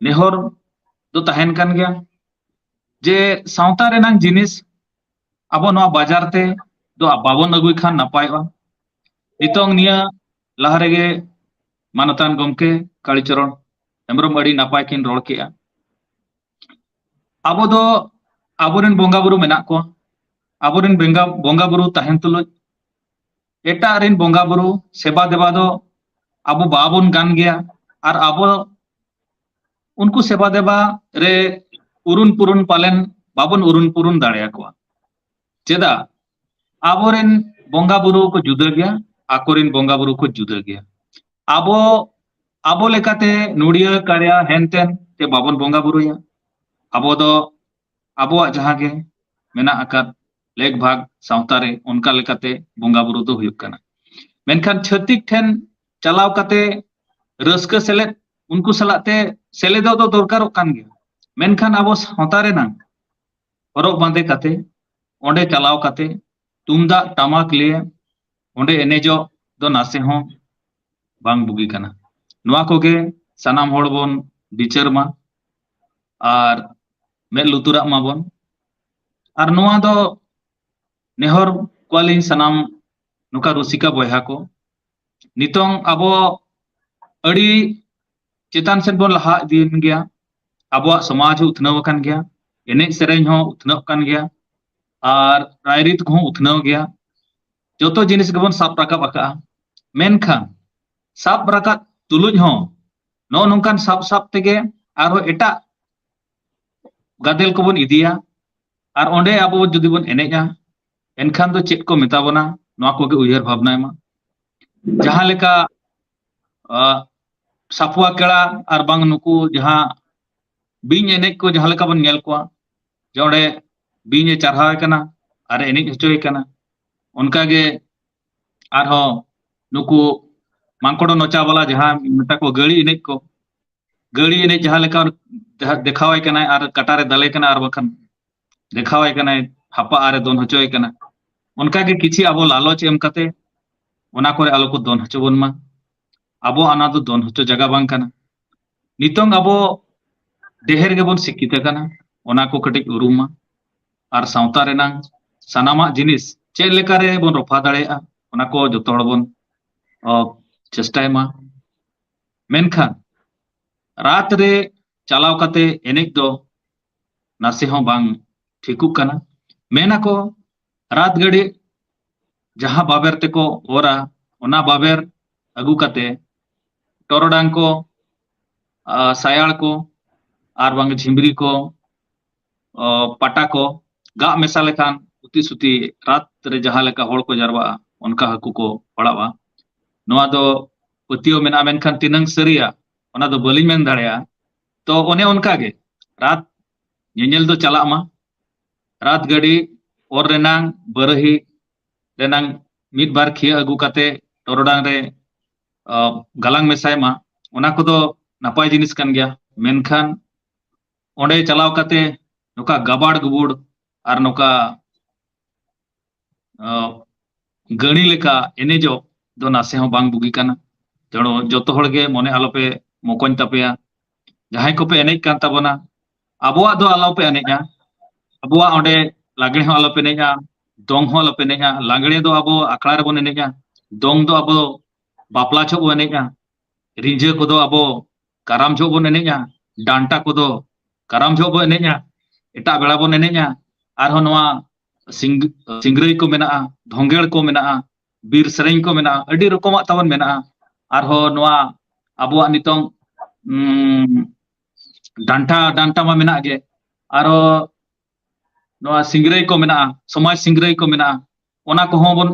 नेहर दो तहन kan गया जे सावता रेनांग जिनिस abo noa बाजार ते do babon agui khan napayoa nitong niya laha rege manatan gomke Kalicharon Hembrom adi napai kin rol kea abo do aboren bonga buru menak ko aboren bonga buru tahen tulut eta rin bonga buru seba deba do abo babon gan gea ar abo unku seba deba re urun purun palen babon urun purun dareya ko cheda aboren bonga buru ko juda gea akorin bonga buru ko juda gea abo abo lekate nudia karya henten te babon bonga buru ya abo do abo jaha ge mena akat leg bhag sautare onka lekate bonga buru do huyuk kana menkan chhatik ten chalaw kate raska selet unku salate seledo do dorkarok kan ge menkan abo sautare nang horok bande kate onde chalaw kate tumda tamak liye onde enejo do nase ho bang bugi kana noa koge sanam hor bon bichar ma ar med luturak ma bon ar noa do nehor kwali sanam nuka rusika boyha ko nitong abo adi chetan sen bon laha din gya abo samaj utnaw kan gya enej sereny ho utnaw kan gya ar rairit ko utnaw gya joto jinis gebon sap rakap aka menkan sap rakat tuluj ho no nongkan sap tege aro eta gadel ko bon idia ar onde abo judi bon eneja enkhan do chet ko metabona noa ko ge uyar bhabna ma jaha leka sapua kela ar bang nuku jaha bing enej ko jaha leka bon nyel ko jode bing e charhaw kana ar enej hochoy kana onka ge arho nuku mangkodo nocha bala jaha meta ko gari enej ko gari enej jaha leka dekhawai kana ar katare dale kana ar bakhan dekhawai kana hapa are don hochoy kana onka ge kichi abo laloch em kate ona kore alo ko don hocho bon ma abo ana do don hocho jaga bang kana nitong abo deher ge bon sikita kana ona ko katik uruma ar sauta renang sanama jinis ched lekare bon rofa dareya ona ko joto hor bon chestay ma menkhan रात रे चलाव कते एनेक दो नासे हो बांग ठिकुक kana मेना को रात गड़ी जहां बाबर ते को ओरा ओना बाबर अगु कते टोरोडांग को सायाल को आर बांग झिमरी को पटा को गा मेसा लेखान उती सुती रात रे जहां लेका होड़ को जरवा उनका हकु को पड़ावा नोआ दो पतियो मेना मेनखान तिनंग सरिया ona do bali men dareya to one onka ge rat nyel do chalak ma rat gadi or renang barahi renang mid bar khia agu kate torodang re galang mesai ma ona ko do napai jinis kan gya menkhan onde chalaw kate noka gabad gubud ar noka gani leka enejo do nase ho bang bugi kana jano joto hor ge mone alope mokon tapea jahay ko pe enej kan tabona abuwa do alope eneja abuwa onde lagre ho alope eneja dong ho alope eneja lagre do abo akla re bon eneja dong do abo bapla chho bon eneja rinje ko do abo karam chho bon eneja danta ko do karam chho bon eneja eta bela bon eneja ar ho noa singrai ko mena dhongel ko mena bir sereng ko mena adi rokomak tabon mena ar ho noa abuwa nitong danta ma mena ge aro noa singrai ko mena somaj singrai ko mena ona ko hon bon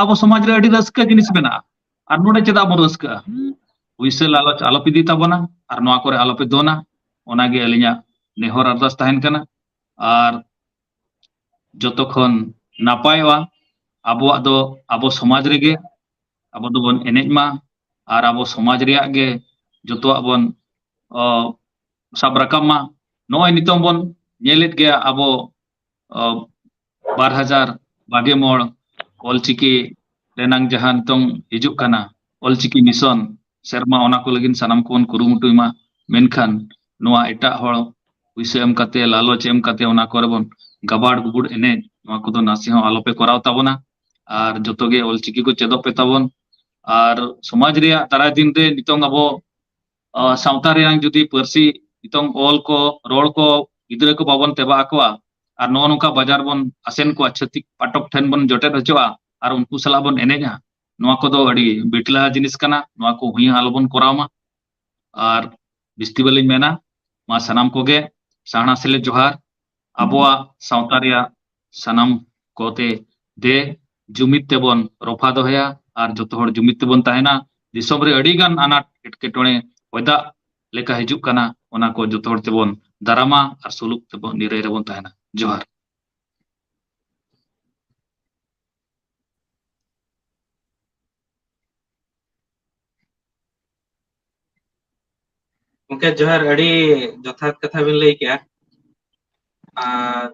abo somaj re adi raska jinis mena ar node cheda bon raska uisel alope di tabona ar noa kore alope dona ona ge alinya nehor ardas tahen kana ar joto khon napaiwa abuwa do abo somaj rege abo do bon enej ma ar abo somaj reyak ge joto abon sab rakam ma noy nitong bon nyelet ge abo 2023 olchiki renang jahan tong hijuk kana olchiki mission serma ona ko lagin sanam kon kurumutu ma menkhan ᱱᱚᱣᱟ ᱮᱴᱟᱜ ᱦᱚᱲ ᱯᱩᱭᱥᱟᱹ ᱮᱢ ᱠᱟᱛᱮ ᱞᱟᱞᱚᱪ ᱮᱢ ᱠᱟᱛᱮ ᱚᱱᱟ ᱠᱚᱨᱮ ᱵᱚᱱ ᱜᱟᱵᱟᱲ ᱜᱩᱵᱩᱲ ᱮᱱᱮᱡ ᱱᱚᱣᱟ ᱠᱚᱫᱚ ᱱᱟᱥᱮ ᱦᱚᱸ ᱟᱞᱚᱯᱮ ᱠᱚᱨᱟᱣ ᱛᱟᱵᱚᱱᱟ ᱟᱨ ᱡᱚᱛᱚ ᱜᱮ ᱚᱞᱪᱤᱠᱤ ᱠᱚ ᱪᱮᱫᱚᱜ ᱯᱮ ᱛᱟᱵᱚᱱ ᱟᱨ ᱥᱚᱢᱟᱡᱽ ᱨᱮᱭᱟᱜ ᱫᱟᱨᱟᱭ ᱫᱤᱱ ᱨᱮ ᱱᱤᱛᱚᱝ ᱟᱵᱚ ᱥᱟᱶᱛᱟ ᱨᱮᱭᱟᱜ ᱡᱩᱫᱤ ᱯᱟᱹᱨᱥᱤ ᱱᱤᱛᱚᱝ ᱚᱞ ko ᱨᱚᱲ ko ᱜᱤᱫᱽᱨᱟᱹ ko babon teba akowa আর ᱱᱚᱜᱼᱚ ᱱᱚᱝᱠᱟ ᱵᱟᱡᱟᱨ ᱵᱚᱱ ᱟᱥᱮᱱ ᱠᱚᱣᱟ ᱪᱷᱟᱹᱛᱤᱠ ᱯᱟᱴᱚᱠ ᱴᱷᱮᱱ ᱵᱚᱱ ᱡᱚᱴᱮᱫ ᱦᱚᱪᱚᱜᱼᱟ ᱟᱨ ᱩᱱᱠᱩ ᱥᱟᱞᱟᱜ ᱵᱚᱱ ᱮᱱᱮᱡᱟ ᱱᱚᱣᱟ ᱠᱚᱫᱚ ᱟᱹᱰᱤ ᱵᱤᱴᱞᱟ ᱡᱤᱱᱤᱥ ᱠᱟᱱᱟ ᱱᱚᱣᱟ ᱠᱚ ᱦᱩᱭ ᱟᱞᱚᱵᱚᱱ ᱠᱚᱨᱟᱣ ᱢᱟ ᱟᱨ ᱵᱤᱥᱛᱤ ᱵᱟᱹᱞᱤᱧ ᱢᱮᱱᱟ ᱢᱟ ᱥᱟᱱᱟᱢ ᱠᱚᱜᱮ ᱥᱟᱦᱱᱟ ᱥᱮᱞᱮ ᱡᱚᱦᱟᱨ ᱟᱵᱚᱣᱟᱜ ᱥᱟᱶᱛᱟ ᱨᱮᱭᱟᱜ ᱥᱟᱱᱟᱢ ᱠᱚᱛᱮ ᱫᱮ ᱡᱩᱢᱤᱫ ᱛᱮᱵᱚᱱ ᱨᱚᱯᱷᱟ ᱫᱚᱦᱚᱭᱟ ᱟᱨ ᱡᱚᱛᱚ ᱦᱚᱲ ᱡᱩᱢᱤᱫ ᱛᱮᱵᱚᱱ ᱛᱟᱦᱮᱱᱟ ᱫᱤᱥᱚᱢ ᱨᱮ ᱟᱹᱰᱤ ᱜᱟᱱ ᱟᱱᱟᱴ ᱮᱴᱠᱮᱴᱚᱬᱮ ᱦᱚᱭᱫᱟᱜ ᱞᱮᱠᱟ ᱦᱤᱡᱩᱜ ᱠᱟᱱᱟ ᱚᱱᱟ ᱠᱚ ᱡᱚᱛᱚ ᱦᱚᱲ ᱛᱮᱵᱚᱱ ᱫᱟᱨᱟᱢᱟ ᱟᱨ ᱥᱩᱞᱩᱠ ᱛᱮᱵᱚᱱ ᱱᱤᱨᱟᱹᱭ ᱨᱮᱵᱚᱱ ᱛᱟᱦᱮᱱᱟ ᱡᱚᱦᱟᱨ Oke, Johar, adi jothat katha bin lay kya.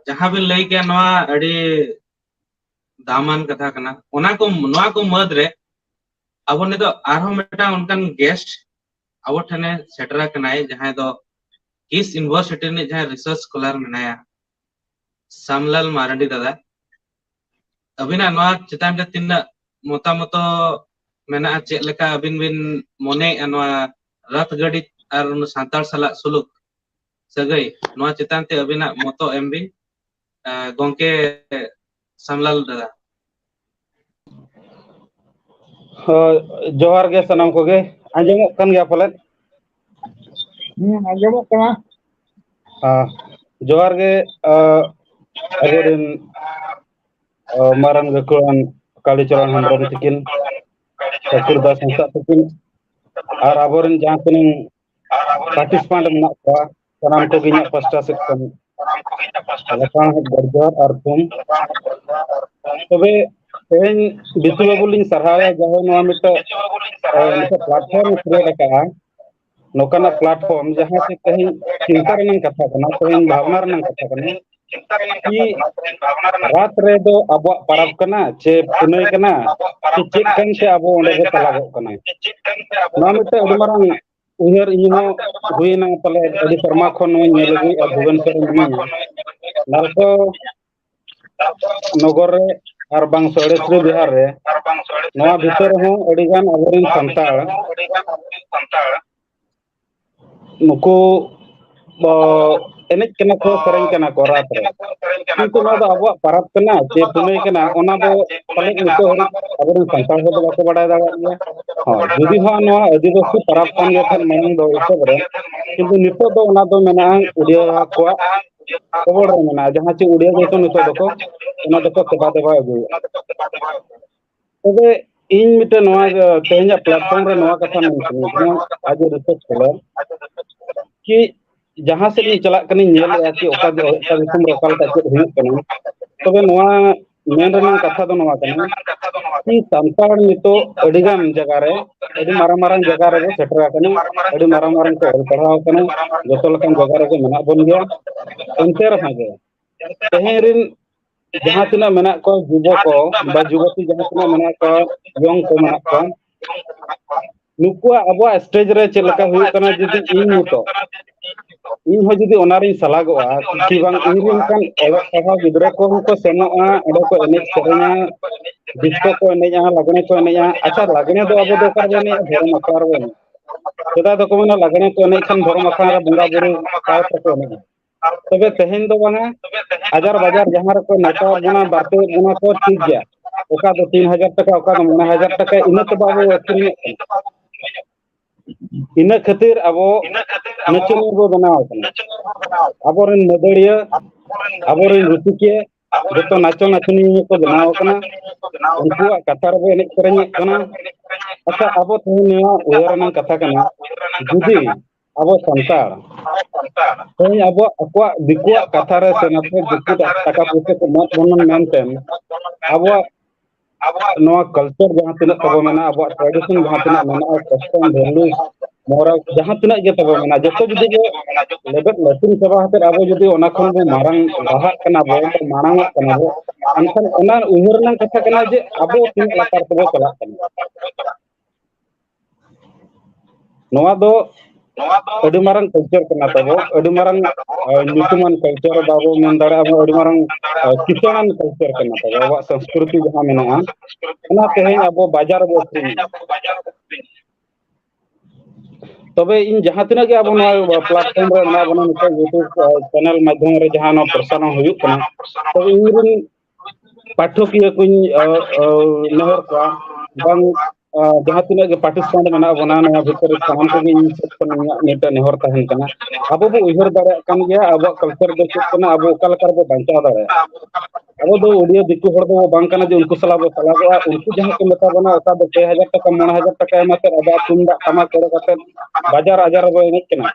Jaha bin lay kya noa adi daman katha kana. Ona ko noa ko madre abo ne to arhom meta unkan guest abo thane setera kanai jaha do Kis University ne jaha research scholar menaya Samlal Marandi dada. Abina noa chitan te tinna motamoto mena cek leka abin bin mone noa rat gadi ar santal salak suluk sagai noa chitan te abina moto MB gongke Samlal dada. जोहार गे सनाम को गे आंजमोग kan gया पलन आंजमोग कना जोहार गे अबोरिन मारन गकुआन कालीचरण हेम्ब्रम तिकिन ठाकुर दास हंसा तिकिन और अबोरिन जहां तिनिन participant मेना को सनाम को गिnya pasta section लाफाण गरजर और तुम तबे तेन बिसु बाबू लिंग सरहाया जहां नोआ मिटा प्लेटफॉर्म क्रिएट का नोकाना प्लेटफॉर्म जहां से कहीं चिंता रनंग कथा कना तेन भावना रनंग कथा कना कि रात रे दो अब परब कना चे पुनई कना कि चेक कन से अब ओंडे को चलागो कना नोआ मिटा अडी मारंग उहर इहो हुइना पले अडी शर्मा खन नो नेलगुई आ भुवनेश्वर मिनिया नालको नगर रे और बांग सोड़ेश्वरी बिहार रे नोआ भीतर हो अडिगान अबरिन संताल नुको एनेज कना को सेरेन कना को रात रे किंतु ना दो अब परब कना जे पुनई कना ओना दो पले नितो हरि अबरिन संताल हो बाको बडाय दागा गया हां जदी हो नोआ आदिवासी परब कान गे थन मनन दो हिसाब रे किंतु नितो दो ओना दो मेना उडिया को खबर रे मेना जहां चे उडिया जैतो नितो दको ओना दको सेबा देबा अगु तबे इन मिटे नोआ तेहना प्लेटफॉर्म रे नोआ कथा मेन आज रिसर्च कलर कि जहां से नी चला कनी नेल या कि ओका दिसम रे ओका लका चेक हुयुक कना तबे नोआ मेन रनंग कथा दो नोआ कना कि संताड़ नितो अडिगान जगह रे अडी मारांग मारांग जगह रे सेटरा कना अडी मारांग मारांग को ऑल पढ़ाव कना जतो लकन जगह रे मेना बन गया एंते रहा गे तेहेरिन जहां तना मेना को युवक को बा युवती जहां तना मेना को यंग को मेना को नुकुआ अब स्टेज रे चलका हुई कना जदी इन नितो इन हो जदी ओनारी सलागोआ कि बांग इरिन कान ओलक पढ़ा गिदरा को सेनोआ ओडे को एनेज सेरेना डिस्को को एनेजा लगने को एनेजा अच्छा लगने दो अब दो कर बने धर्म आकार बने सेदा दो को मना लगने को एनेज खन धर्म आकार बंगा बुरु काय को एनेज तबे तेहेन दो बांगा हजार बाजार जहां रे को नेता बना बाते बना को ठीक गया ओका दो 3000 टका ओका दो 9000 टका इन तो बाबू अखरी इन खातिर अब नचन बो बनाव कना अबोरन नदड़िया अबोरन रुतिके जतो नाचो नाचनी को बनाव कना उनको कथा रे एनेज करनी कना अच्छा अब तेहनिया उयरना कथा कना जुदी अब संतार तेहन अब अक्वा दिकुआ कथा रे सेनापे दिकु टाका पैसा को मत बनन मेनतेन अब नोआ कल्चर जहां तिना तबो मेना अब ट्रेडिशन जहां तिना मेना कस्टम वैल्यूज मोरा जहां तिना गे तबो मेना जतो जुदी गे लेबेट लटिन सभा हते अब जुदी ओना खन बो मारंग बाहा कना बो मारंग कना बो अनसन ओना उहरना कथा कना जे अब तिन लाकार तबो चला कना नोआ दो ᱟᱹᱰᱤ ᱢᱟᱨᱟᱝ ᱠᱟᱞᱪᱟᱨ ᱠᱟᱱᱟ ᱛᱟᱵᱚ ᱟᱹᱰᱤ ᱢᱟᱨᱟᱝ ᱧᱩᱛᱩᱢᱟᱱ ᱠᱟᱞᱪᱟर ᱵᱟᱵᱚ ᱢᱮᱱ ᱫᱟᱲᱮᱭᱟᱜᱼᱟ ᱟᱹᱰᱤ ᱢᱟᱨᱟᱝ ᱠᱤᱥᱟᱹᱬᱟᱱ ᱠᱟᱞᱪᱟर ᱠᱟᱱᱟ ᱛᱟᱵᱚ ᱟᱵᱚᱣᱟᱜ ᱥᱚᱝᱥᱠᱨᱤᱛᱤ ᱡᱟᱦᱟᱸ ᱢᱮᱱᱟᱜᱼᱟ ᱚᱱᱟ ᱛᱮᱦᱮᱧ ᱟᱵᱚ ᱵᱟᱡᱟᱨ ᱨᱮᱵᱚ ᱟᱹᱠᱷᱨᱤᱧᱮᱫᱟ तबे इन जहाँ तीन के अब प्लेटफॉर्म रे मेना बना नित यूट्यूब चैनल माध्यम रे जहाँ प्रसारण हुयुक कना तो इन पाठकिया को नेहर का बंग जहाँ तीन के पार्टिसिपेंट मेना बना नया भीतर सामान को नित नेहर तहन कना अब बो उहर दाड़ा कन गया अब कल्चर दे चेक कना अब ओकल कर बो बांचा दाड़ा अब दो ओडियो दिकु हर दो बांग कना जे उनको सला बो सला उनको जहाँ के मेता बना ओका दो 6000 टका 9000 टका एमाते अब तुंदा तमा करे कते बाजार आजार बो एनेक कना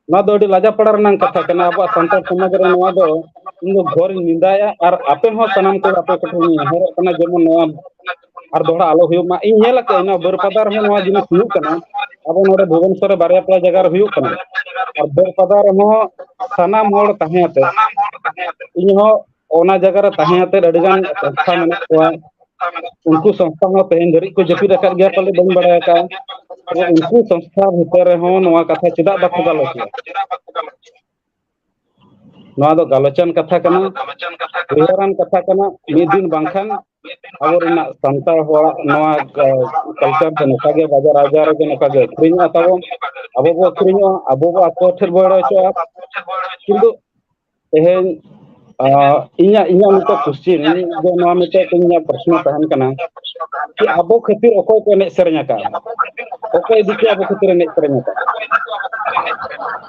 ना दो अडी लाजा पड़ा रनंग कथा कना अब संतार समाज रे नवा दो इन घर निंदाया और आपे हो सनम को आपे कठो हर कना जेमन नवा और दोड़ा आलो हुयो मा इन नेला के ना बरपदार हो नवा जिनिस हुयो कना अब नोडे भुवनेश्वर बारिया पला जगह रे हुयो कना और बरपदार हो सनाम होड़ ताहेते इन हो ओना जगह रे ताहेते अडिगान संस्था मेना कोआ उनको संस्था हो तेन धरी को जपी रखा गया पले बन बड़ा का उनको संस्था भीतर हो नवा कथा चिदा बाको गालोचिया नवा दो गालोचन कथा कना उहरान कथा कना मिद दिन बांखान आवरना संता होड़ा नवा कल्चर दे नकागे बाजार आजार के नकागे अखरिना ताबो अबो बो अखरिना अबो बो आको ठेर बड़ा चो किंतु तेहेन इnya इnya मिटे क्वेश्चन जो नवा मिटे इnya प्रश्न तहन कना कि अबो खातिर ओको को ने सेरኛ का ओको दिखे अबो खातिर ने सेरኛ का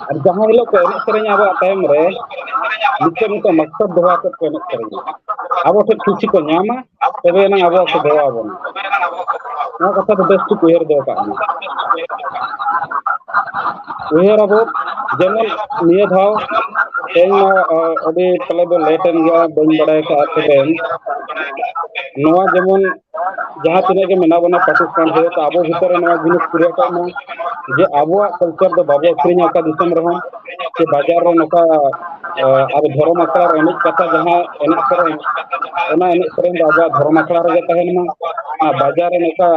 और जहां हिलो को ने सेरኛ अब टाइम रे मिटे मिटे मकसद दोहा को ने सेरኛ अबो ठे किछि को न्यामा तबे ना अबो को दोहा बन ना कथा तो बेस्ट क्लियर दो का उहर अबो जेमन निय धाव तेन अभी पहले बो लेटन गया बन बड़ा का आतेन नवा जेमन जहाँ तीन के मेना बना पाकिस्तान है तो आबो भीतर नवा जिनिस पूरा का ना जे आबो कल्चर दो बाबो अखरिना का दिसम रहो के बाजार रे नका अब धर्म अखड़ा रे कथा जहाँ एने करे ओना एने करे आबो धर्म अखड़ा रे तहन मा बाजार रे नका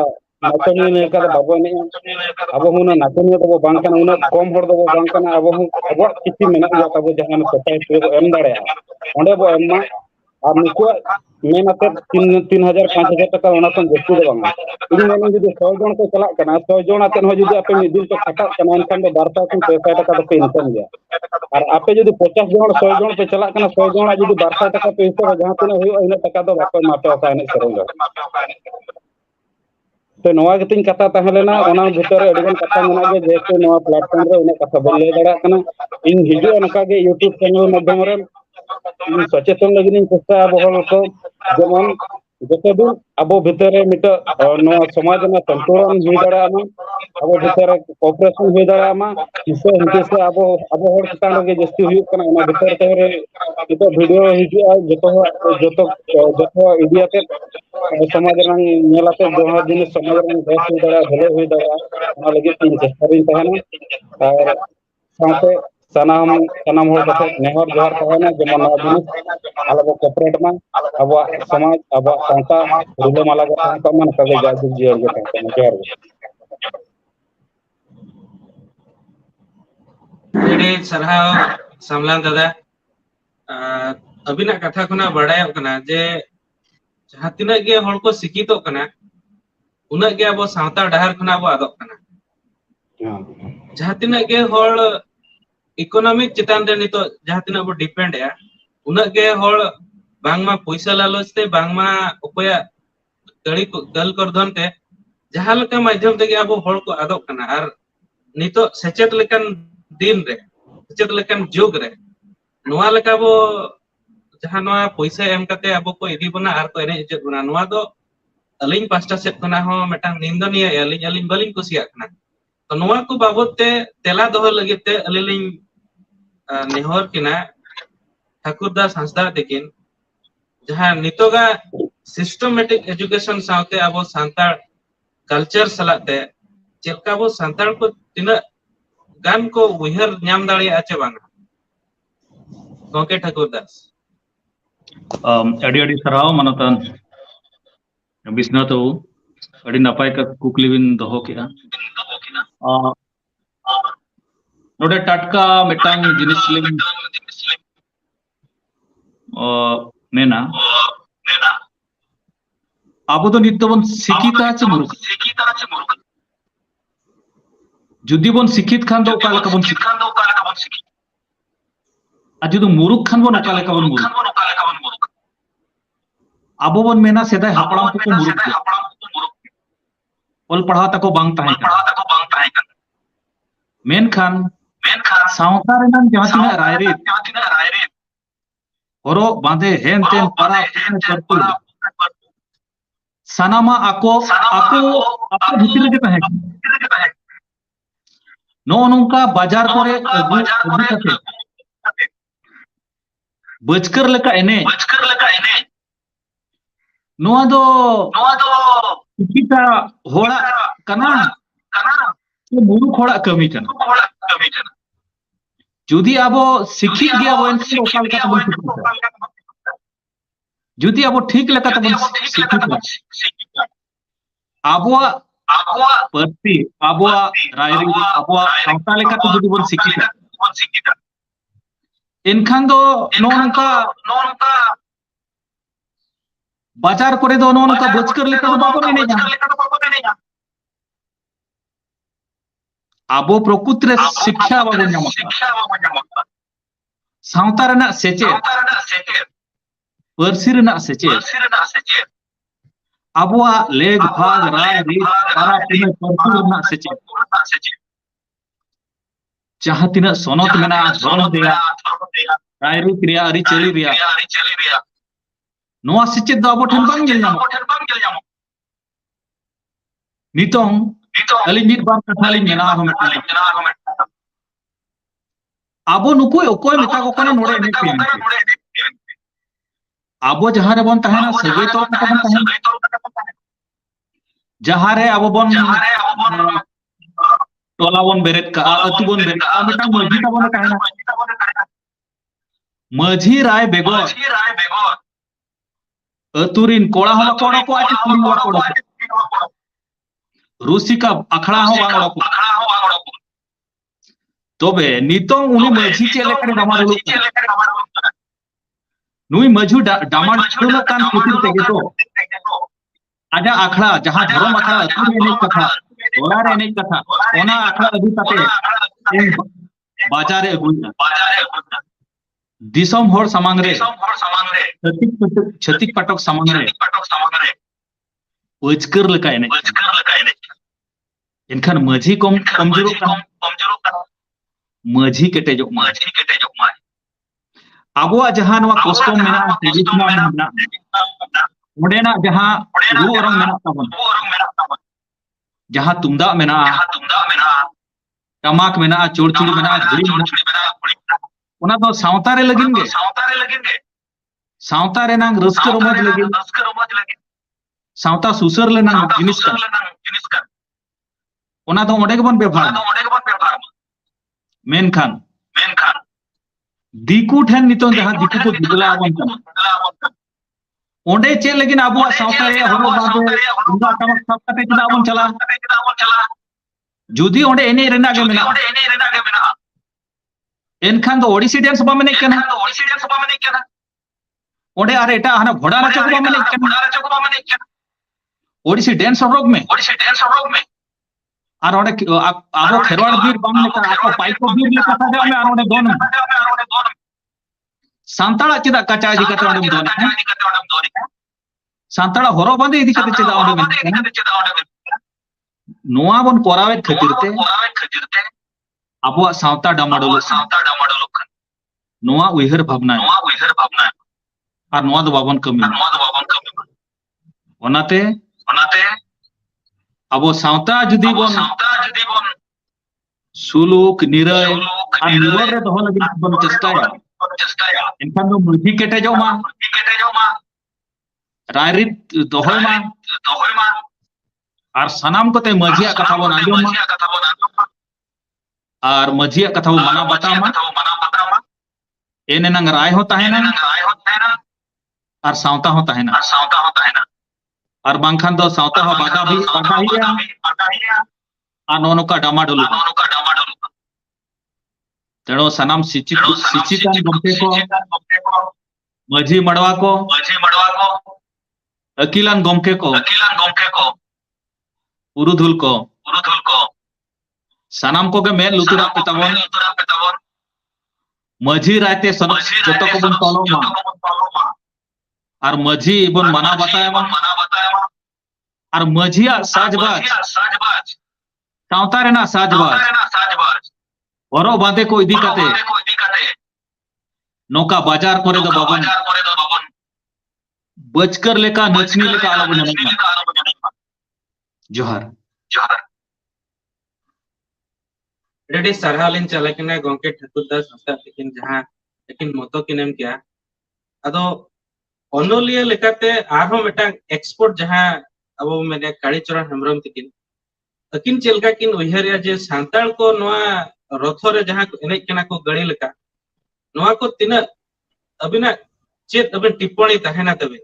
नाचनी ने का बाबो ने अब हुना नाचनी दो बांकना उना कम हर दो बांकना अब अब किछि मेना गया तब जहां सोसाइटी को एम दाड़े ओंडे बो एम और नुको मेनाते 3000 5000 टका ओना सन जस्ती दो बांगा इन मेन जदि 100 जन को चला कना 100 जन आते हो जदि आपे मिदिल तो खाता कना एनखान दो 1200 300 टका तो पे इनकम गया और आपे जदि 50 जन 100 जन पे चला कना 100 जन जदि 1200 टका पे हिसाब जहां तने होय इन टका दो बाको मापे ओका ने करेंगे तो नवा गतिन कथा तहलेना ओना भीतर अडिगन कथा मेना गे जेसे नवा प्लेटफॉर्म रे ओना कथा बन ले दड़ा कना इन हिजु अनका गे यूट्यूब चैनल माध्यम रे इन सचेतन लगिन चेष्टा बहल को जेमन जते दिन अबो भीतर मिट नवा समाज ना संतुलन हुई दड़ा मा अबो भीतर कोऑपरेशन हुई दड़ा मा किसे हिते से अबो अबो हर स्टाइल गे जस्ती हुई कना ओना भीतर तहरे तो वीडियो हिजु जतो इंडिया के समाज रंग नेलाते दोहा दिन समाज रंग बेस हुई दड़ा भले हुई दड़ा ओना लगे तीन चेष्टा रिन तहना और साथे सनाम होड़ कथे नेहर जोहर कहना जेमन जिनिस आलो कोऑपरेट मा अब समाज अब संता रुलो माला का तमन कगे जाजु जियर के कहना जोहर एडी सरहाव सामलान दादा अबिना कथा खुना बड़ाय कना जे जहां तिना गे हड़ को सिकितो कना उना गे अब सावता डहार खुना अब आदो कना जहां तिना गे हड़ इकोनॉमिक चितान रे नितो जहां तिना बो डिपेंड या उना गे हड़ बांगमा पैसा लालचते बांगमा उपाया दड़ी को दल करधन ते जहां लका माध्यम ते अब हड़ को आदो कना और नितो सेचेत लेकन दिन रे सेचेत लेकन जुग रे नोआ लका बो जहां नोआ पैसा एम कते अब को इदी बना आर को एने इज्जत बना नोआ दो अलिंग पास्टा सेट कना हो मेटांग निंदनीय अलिंग बलिंग कुसिया कना तो नोआ को बाबत ते तेला दोह लगित ते अलिलिंग नेहर किना ठाकुरदास हंसदा तकिन जहां नितोगा सिस्टमेटिक एजुकेशन साथे अब सांतार कल्चर सलाते चेका बो सांतार को तिना गान को उहर न्याम दाड़ी आचे बांगा गोके ठाकुरदास अड़ी सराव मनतन बिस्ना तो अड़ी नपाय का कुकली बिन दोहो किया नोडे टटका मिटांग जिनिस लिंग मेना अब तो नित्य बन शिक्षित है मुरुख जुदी बन शिक्षित खान तो काले कबन शिक्षित आज जुदी मुरुख खान बन काले कबन मुरुख अब बन मेना सेदाय हापड़ाम को मुरुख ओल पढ़ा तको बांग ताहे का मेन खान सावता रेनान जहां तिना रायरे हरो बांधे हेन तेन पारा करतु सनामा आको भीतर के ताहे नो नोंका बाजार करे अगु कते बचकर लेका एने नोआ दो किता होड़ा कना तो मुरुख होड़ा कमी कना जुदी आबो शिक्षित गया बन ओकाल का तबन जुदी आबो ठीक लेका तबन शिक्षित आबो परती आबो रायरी आबो सावता लेका तो जुदी बन शिक्षित इनखान दो नोनका बाजार करे दो नोनका बचकर लेका तो बाबो नहीं आबो प्रकृति शिक्षा बाबो ᱧᱟᱢᱚᱜᱼᱟ सावता रेना सेचे परसी रेना सेचे आबोआ लेग भाग राय रीत तारा तिना परसी रेना सेचे जहां तिना सोनत मेना धर्म देया राय रीत रिया अरि चली रिया नोआ सेचे दो आबो ठन बांग गेल ᱧᱟᱢᱚᱜᱼᱟ नितों अली मिट बार कथा लिंग मेना हो मेटा आबो नुको ओकोय मेता को कना नोडे ने पे आबो जहां रे बन तहना सगै तो बन तहना जहां रे आबो बन टोला बन बेरेत का अतु बन बेरेत का मेटा मजी का बन तहना मजी राय बेगो अतुरिन कोड़ा हो कोड़ा को आति कुड़ी हो कोड़ा रूसी का अखड़ा हो बांगड़ा को तोबे नितों उनी मझी चेले करे डामाडोलो नुई मझू डामाडोलो कान कुतिर तेगे तो आजा अखड़ा जहां धर्म अखड़ा अतुर एने कथा ओला रे एने कथा ओना अखड़ा अदु ताते बाजारे अगुना दिसम होर समांग रे छतिक पटक समांग रे ओचकर लका एने इनखान मझी कमजोर मझी केटेजो आबोआ जहां नवा कस्टम मेना ट्रेडिशनल मेना ओडेना जहां रू ओरम मेना ताबन जहां तुमदा मेना टमाक मेना चोरचुड़ी मेना घुड़ी मेना ओना दो सावता रे लगिन गे सावता रे नांग रस्क रोमज लगिन सावता सुसर ले नांग जिनिस का ओना दो ओडे गबन व्यवहार मेनखान दिकु ठेन नितो जहां दिकु को दिगला बन ओडे चे लेकिन आबुआ सावता रे हरो बाबे उंगा टमक सावता चदा बन चला जुदी ओडे एने रेना गे मेना एनखान दो ओडिसी डांस बा मने केना ओडे अरे एटा हना घोड़ा नाचो बा मने केना ओडिसी डांस रोग में और ओडे आबो खेरवाड़ बीर बाम लेका आको पाइको बीर लेका था में और ओडे दोन सांताड़ा चदा कचा जी कते ओडे दोन सांताड़ा होरो बांधे इदी कते चदा ओडे नोआ बन कोरावे खतिरते आबो सावता डामाडोलो नोआ उइहर भावना और नोआ दो बाबन कमी ओनाते अब सावता जुदी बन सुलुक निरय और निरय रे दोह लगी बन चेष्टाया इनखान दो मझी केटेजो मा रायरित दोहय मा और सनाम कोते मझिया कथा बन आंजम मा और मझिया कथा मना बता मा एने नंग राय होता है ना और सावता होता है ना और बांखान दो सावता हो बाधा ही और नोनो का डामाडोलो तेणु सानाम शिक्षितान गमके को माझी मड़वा को अकिलान गमके को पुरुधुल को सानाम को के मेन लुतुरा पे तबन माझी रायते जतो को बन तोलो मा और माझी बन मना बताया मा और माझिया साजबाज सावता रेना साजबाज औरो बांधे को इदी कते नौका बाजार करे दो बाबन बचकर लेका नचनी लेका आलो बना जोहार रेडी सरहालिन चलकिना गोंके ठाकुर दास हंसदा लेकिन जहां लेकिन मतो किनेम क्या अदो ओनोलिया लेकाते आरो मेटा एक्सपोर्ट जहां अब मेने कालीचरण हेमरम तिकिन अकिन चेलका किन उहरिया जे सांताल को नोआ रथो रे जहां एने केना को गड़ी लेका नोआ को तिना अबिना चेत अबिन टिप्पणी तहेना तबे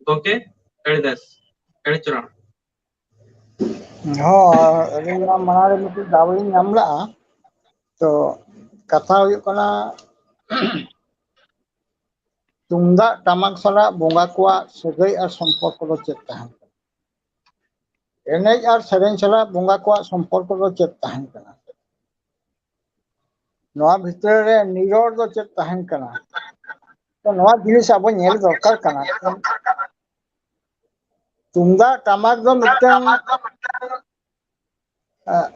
गोंके कालीचरण हाँ मनारे मिट्टी दावली नामला तो कथा हुई कना तुमदा टमाक सला बोंगा कोआ सगई और संपर्क को चेक तहन एनेज और सेरेन सला बोंगा कोआ संपर्क को चेक तहन कना नोआ भितर रे निरोध दो चेक तहन कना तो नोआ जिनिस अब नेल दरकार कना तुमदा टमाक दो मिटन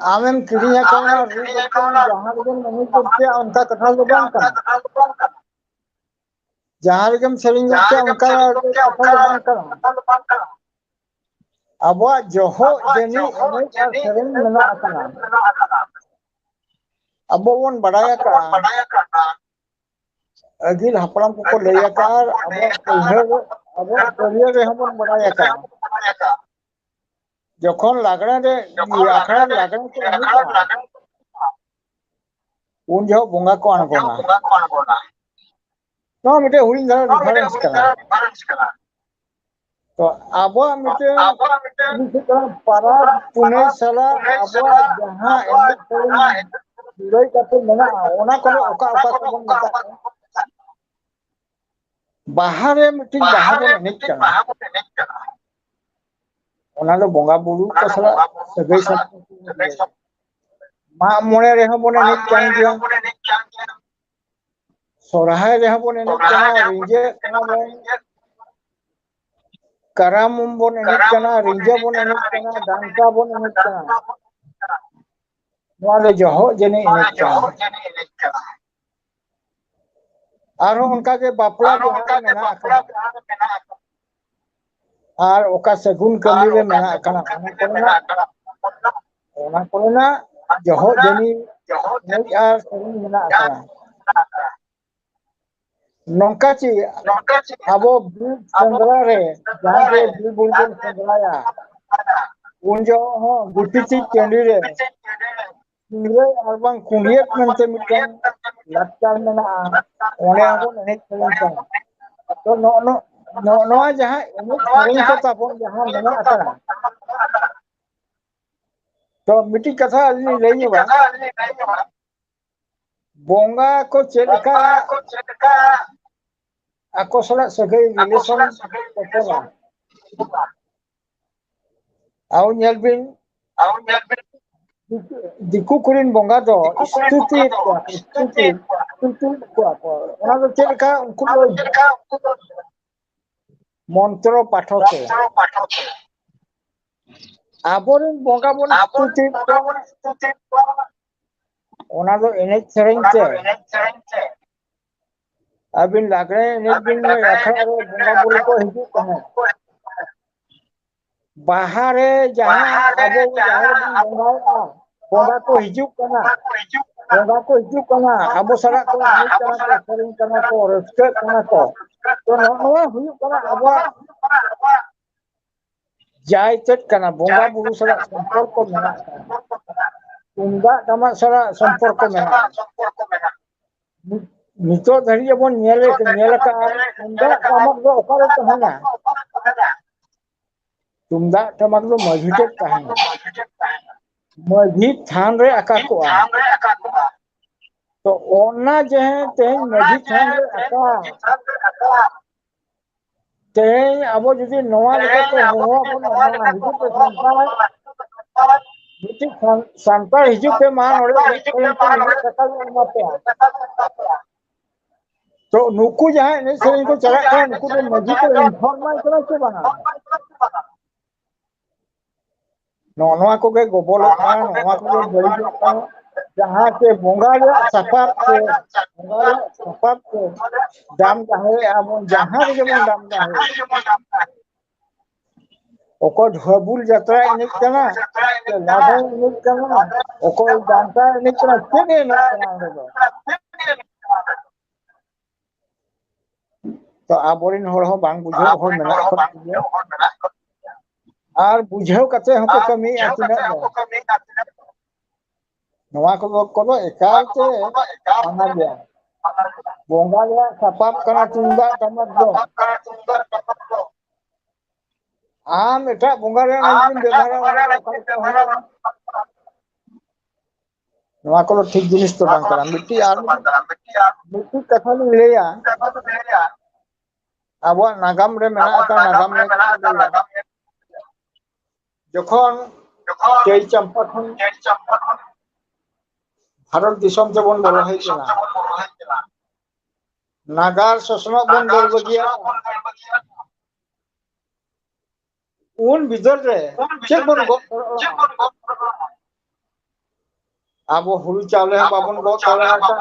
आमेम किरिया कना जहां रे नहीं करते उनका कथा दो बांग कना जहां रे सेरेन करते उनका कथा दो बांग कना अब जोहो जेनी एनेज और सेरेन मेना कना अब बोन बड़ाया का अगिल हपड़म को लैया का अब करियर रे हम बड़ाया का जखन लागणे रे आखड़ा लागणे को उन जो बोंगा को अणगोना तो मिटे हुई डिफरेंस कना तो अब मिटे पारा पुणे सला अब जहां एने जुड़ाई करते मेना ओना को ओका को मता बाहर मिटे बाहर एनेज कना ओना दो बोंगा बुरु को सला सगई सब मा मोने रे हम बोने एनेज कान दिया सोरहाय रे हम बोने एनेज कना रिंजे कना कराम बोने एनेज कना रिंजे बोने एनेज कना डांसा बोने एनेज कना नोआ जोहो जेने एनेज कना आरो उनका के बापला जहां मेना कना और ओका सगुन कमी रे मेना कना ओना कोना जोहो जेनी एनेज आर सगुन मेना कना नौका ची अब संग्रह रे जहां के बुलबुल संग्रहया उन जो गुटी ची केंडी रे निरे अरबांग कुंडियत मेनते मिटन लटकार मेना ओने आबो एनेज कना तो नो जहां एनेज सेरेन को ताबोन जहां मेना कना तो मिटी कथा अली लईबा बोंगा को चेलका ako sala sagay relation ko aw nyalbin diku kurin bonga do stuti ko ona do cheka unku mantro pathake aborin bonga bon stuti ona do enej sereng te अबिन लागरे एनेज बिन अखड़ा रे बोंगा बुल को हिजु कने बाहर जहां अब बोंगा को हिजु कना अब सरा को एनेज कना को सेरेन कना को रस्के कना को तो नोआ हुयु कना अब जाय चट कना बोंगा बुल सरा संपर्क को मेना तुंगा तमा सरा संपर्क को मेना नितो धरी बन नेले का तुमदा टमक दो ओकारे तहना तुमदा टमक दो मझिटे तहना मझी थान रे आका को तो ओना जे तेज मजी थान रे आका तेज अब जुदी नवा लेकाते होवा बन ओना हिजु पे संतार हिजु पे मान ओरे सेरेन पे निजे कथा एमाते तो नुकु जहां ने सेरेन को चला का नुकु तो मजी को इन्फॉर्म करा के बना नवा को के गोबल का नवा को के बड़ी का जहां के बोंगा रे सफाप के दाम जाहे अब जहां रे जेमन दाम जाहे ओको ढबुल यात्रा एनिक कना लाभा एनिक कना ओको जानता एनिक कना के एनिक कना ओरे दो तो आबोरिन होड़ हो बांग बुझो होड़ मेना और बुझो कते हमको कमी आतिना नवा को एकालते माना गया बोंगा गया सपाप कना तुंदा टमक दो आम एटा बोंगा रे नजिन बेभारा नवा को ठीक जिनिस तो बांग करा मिट्टी आर मिट्टी कथा नि लेया अब नागाम रे मेना का नागाम रे जखन चै चंपा खन भारत दिसम से बन बोलो है केना नागार ससना बन दर बगिया उन बिदर रे चेक बन गो अब हुरु चावले बाबन गो तरा का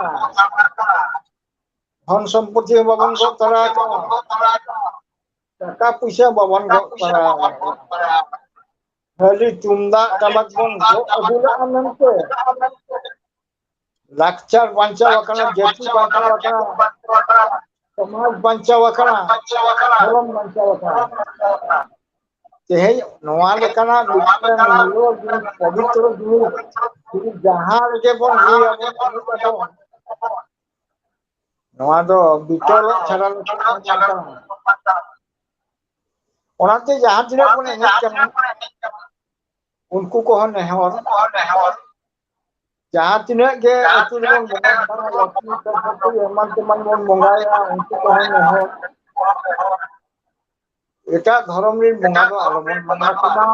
धन संपत्ति बाबन गो तरा का टाका पैसा बाबन गो तरा हली तुंदा टमक बन गो अगुला अनंते लाक्चर बंचा वकना जेती बंचा वकना समाज बंचा वकना धर्म बंचा वकना तेहे नवा लेकना बिकना निलो पवित्र गुरु जहां के बन हुई नवा दो बिटल छाड़ा ओनाते जहां तिना बन एनेक कना उनको को नेहर जहां तिना के अतु बन बंगा लक्ष्मी सरस्वती एमान तेमान बन बंगाया उनको को नेहर एटा धर्म रे बंगा दो आलोबन बंगा कना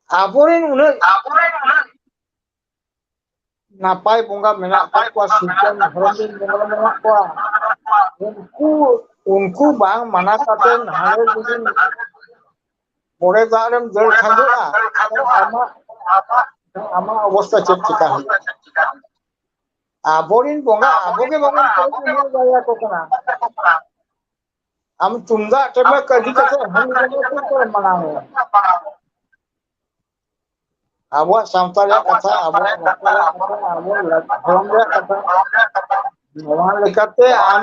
आबोरेन उन नापाय बंगा मेना को सिस्टम धर्म रे बंगा मेना को उनको बांग माना काते हारे दिन मोरे दारम दर खांगुआ आमा अवस्था चेक चिका है आबोरिन बंगा आबोगे बाबन को जाया को कना हम तुंदा टेमा कदी कते हम को मना है आबो सामताया कथा आबो कथा आबो धर्म रे कथा नवा लेकाते आम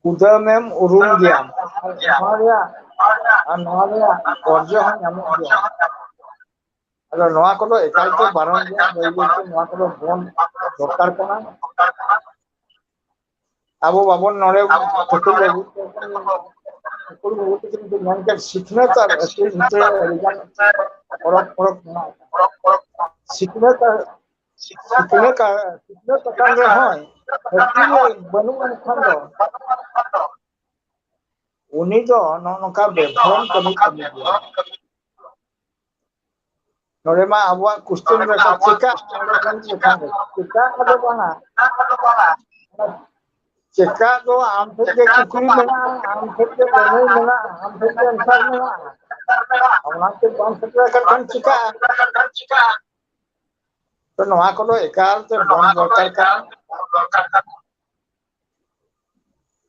कुदमेम उरुम गया नवा अर्ज हन नामो गया अलो नवा को एकालते बारन गया बयते नवा को बन दरकार कना अब बाबन नरे ठकुर बाबू के मन के सीखने तर स्किल भीतर सीखने का कान रे होय बनु मन खान दो उनी दो नका बेभरम कमी नरे मा आबवा क्वेश्चन रे चिका अदो बना चिका दो आम थे के कुकुरी मेना आम थे के बनु मेना आम थे के अंसार मेना ओना के बन सकरा कर चिका तो नवा को एकाल ते बन दरकार का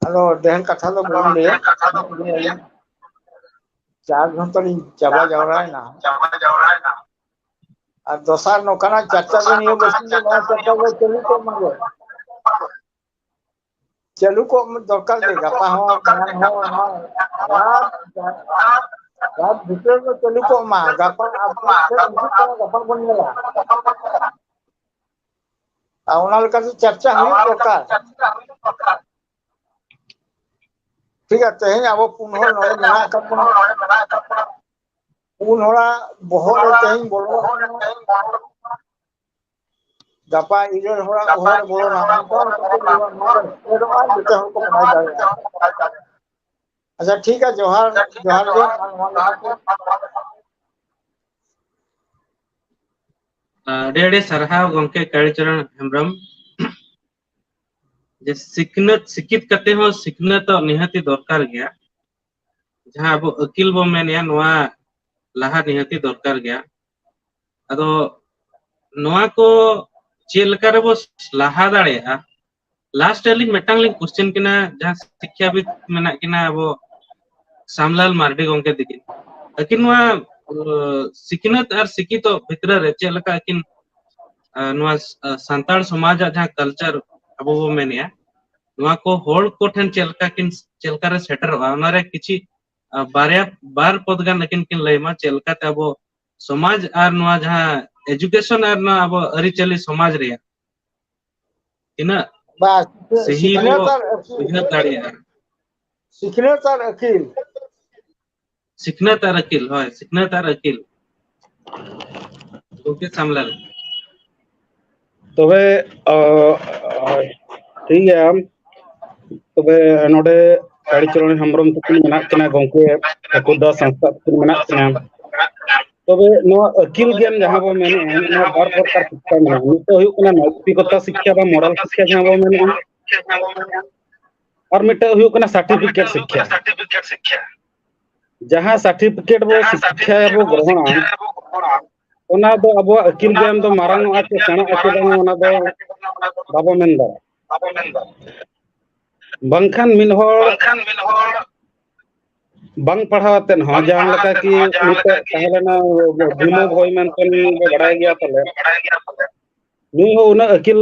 हेलो देहन कथा तो बोल ले चार घंटा चाबा जावरा है ना और दोसार नोकाना चर्चा दिन ये बसिन दो चर्चा वो चलू को मांगो चलू को दरकार दे गपा हो मान हो रात भीतर में चलू को मा गपा आप गपा बन गया औनाल का चर्चा हुई दरकार ठीक है तेहे अब पुनः नरे मेना का पुनः बहुत तेहे बोलो gapa iran orang orang boleh nama kau tapi luar nama itu kan kita harus mengajar. अच्छा ठीक है जोहार जोहार जी डेढ़े सरहाव गंके कालीचरण हेम्ब्रम जे सिकनत सिकित कते हो सिकनत निहाती दरकार गया जहां अब अकिल बो मेनिया नोआ लाहा निहाती दरकार गया अदो नोआ को चेलकार बो लाहा दाड़ेया लास्ट एलिंग मेटांग लिंग क्वेश्चन किना जहां शिक्षा भी मेना किना अब सामलाल मार्डी गंके दिकिन अकिन नोआ सिकनत और सिकितो भितर रे चेलका अकिन नोआ संताल समाज जहां कल्चर अब वो मेनिया नोआ को होल को ठन चेलका रे सेटर ओनारे किछि बारया बार पदगान लेकिन किन लेमा चेलका ते अब समाज और नोआ जहां एजुकेशन और ना अब अरिचली समाज रे इना बस सही वो उन्हें ताड़िया सिकनत और अकील सिकनत और अकील होय सिकनत और अकील ओके सामलाल तबे ठीक है तबे नोडे कालीचरण हेम्ब्रम तकिन मेना किना गंके ठाकुरदा संस्था तकिन मेना किना तबे नो अकील ज्ञान जहां बो मेने नो बार प्रकार शिक्षा मेना नितो हुयु कना नैतिकता शिक्षा बा मोरल शिक्षा जहां बो मेने और मिटा हुयु कना सर्टिफिकेट शिक्षा जहां सर्टिफिकेट बो शिक्षा बो ग्रहण ओना दो अब अकील ज्ञान दो मारांग आके सेना आके दो ओना दो बाबो मेनदा बंखान मिन होर बंग पढ़ावतेन हो जहां लका कि मिटे ताहलेना भीमो भोय मेनतेन बड़ाय गया तले नी हो उना अकील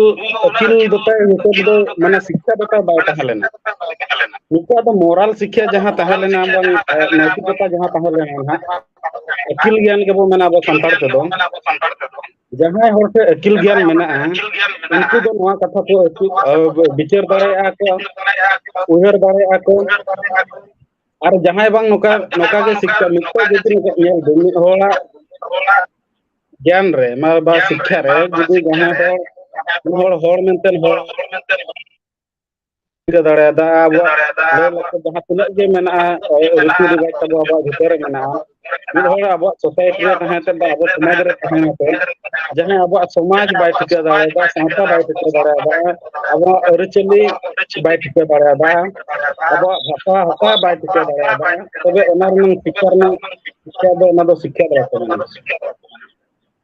दोता हिसाब दो माने शिक्षा दोता बाय ताहलेना निका दो मोरल शिक्षा जहां ताहलेना बंग नैतिकता जहां ताहलेना अकील ज्ञान के बो मेना अब संताड़ ते दो जहां होर से अकील ज्ञान मेना उनको दो नवा कथा को विचार दाड़े को उहर दाड़े को और जहां बांग नोका नोका के शिक्षा मितो जति नेल दुनि होला ज्ञान रे मा बा शिक्षा रे जदि जहां होड़ मेंतेन होड़ दाड़े दा अब ले जहां तिना जे मेना रीति रिवाज तब अब भितर मेना मिद होड़ अब सोसाइटी रे तहां ते अब समाज रे तहां ते जहां अब समाज बाय टिके दाड़े दा सावता बाय टिके दाड़े दा अब अरिचली बाय टिके दाड़े दा अब भाषा हता बाय टिके दाड़े दा तबे ओनार नंग शिक्षा दो शिक्षा दाड़े